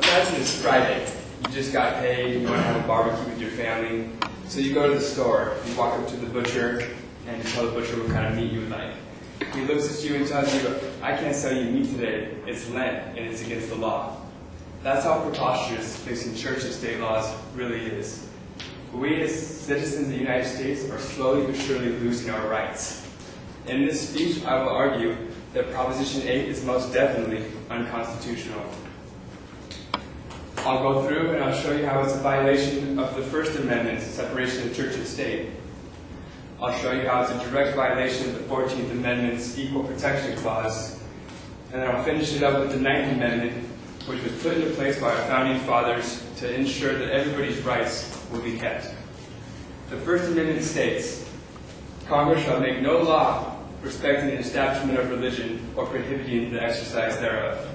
Imagine it's Friday. You just got paid, you want to have a barbecue with your family. So you go to the store, you walk up to the butcher, and you tell the butcher what kind of meat you would like. He looks at you and tells you, I can't sell you meat today. It's Lent, and it's against the law. That's how preposterous fixing church and state laws really is. We as citizens of the United States are slowly but surely losing our rights. In this speech, I will argue that Proposition 8 is most definitely unconstitutional. I'll go through and I'll show you how it's a violation of the First Amendment, separation of church and state. I'll show you how it's a direct violation of the 14th Amendment's Equal Protection Clause. And then I'll finish it up with the 9th Amendment, which was put into place by our founding fathers to ensure that everybody's rights will be kept. The First Amendment states, Congress shall make no law respecting the establishment of religion or prohibiting the exercise thereof.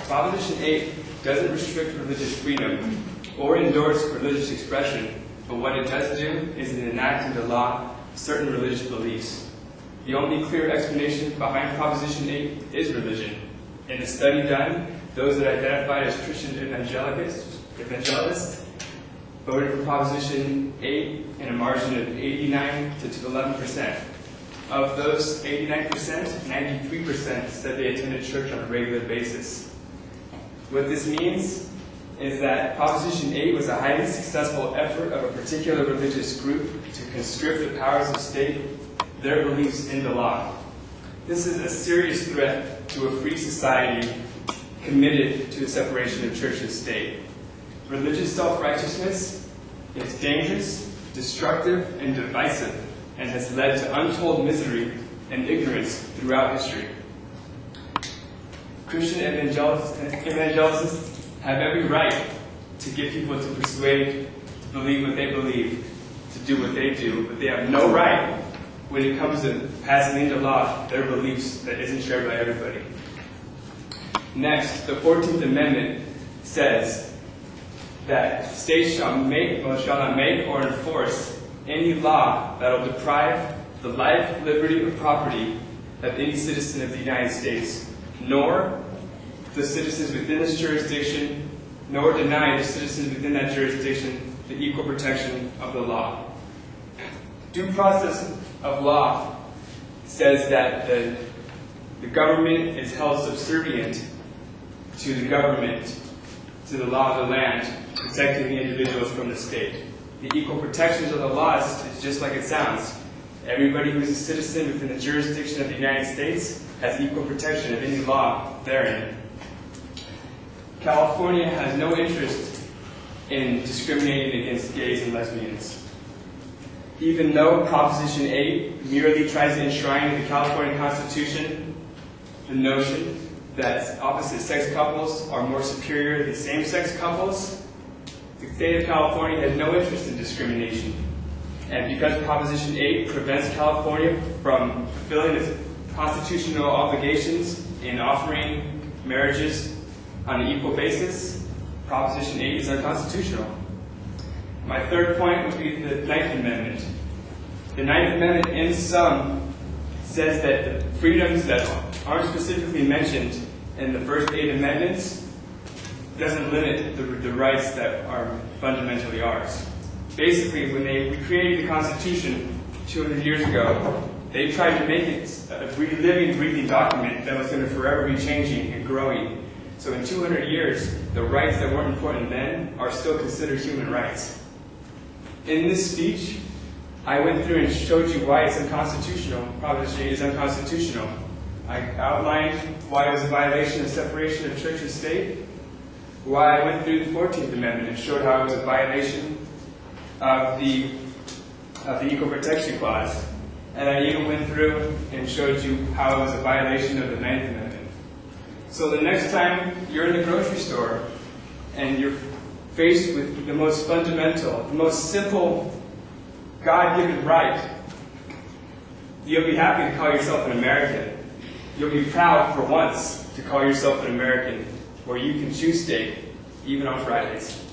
Proposition 8 doesn't restrict religious freedom or endorse religious expression, but what it does do is it enact into law certain religious beliefs. The only clear explanation behind Proposition 8 is religion. In a study done, those that identified as Christian evangelists voted for Proposition 8 in a margin of 89 to 11%. Of those 89%, 93% said they attended church on a regular basis. What this means is that Proposition 8 was a highly successful effort of a particular religious group to conscript the powers of state, their beliefs into law. This is a serious threat to a free society committed to the separation of church and state. Religious self-righteousness is dangerous, destructive, and divisive, and has led to untold misery and ignorance throughout history. Christian evangelists have every right to get people to persuade, to believe what they believe, to do what they do, but they have no right when it comes to passing into law their beliefs that isn't shared by everybody. Next, the 14th Amendment says that states shall not make or enforce any law that will deprive the life, liberty, or property of any citizen of the United States, nor the citizens within this jurisdiction, nor deny the citizens within that jurisdiction the equal protection of the law. Due process of law says that the government is held subservient to the government, to the law of the land, protecting the individuals from the state. The equal protections of the laws is just like it sounds. Everybody who is a citizen within the jurisdiction of the United States has equal protection of any law therein. California has no interest in discriminating against gays and lesbians. Even though Proposition 8 merely tries to enshrine in the California Constitution the notion that opposite-sex couples are more superior than same-sex couples, the state of California has no interest in discrimination. And because Proposition 8 prevents California from fulfilling its constitutional obligations in offering marriages on an equal basis, Proposition 8 is unconstitutional. My third point would be the 9th Amendment. The 9th Amendment, in sum, says that the freedoms that aren't specifically mentioned in the first 8 amendments doesn't limit the rights that are fundamentally ours. Basically, when we created the Constitution 200 years ago, they tried to make it a living, breathing document that was going to forever be changing and growing. So in 200 years, the rights that weren't important then are still considered human rights. In this speech, I went through and showed you why it's unconstitutional. Proposition 8 is unconstitutional. I outlined why it was a violation of separation of church and state, why I went through the 14th Amendment and showed how it was a violation of the Equal Protection Clause. And I even went through and showed you how it was a violation of the 9th Amendment. So the next time you're in the grocery store and you're faced with the most fundamental, the most simple, God-given right, you'll be happy to call yourself an American. You'll be proud for once to call yourself an American, where you can choose steak, even on Fridays.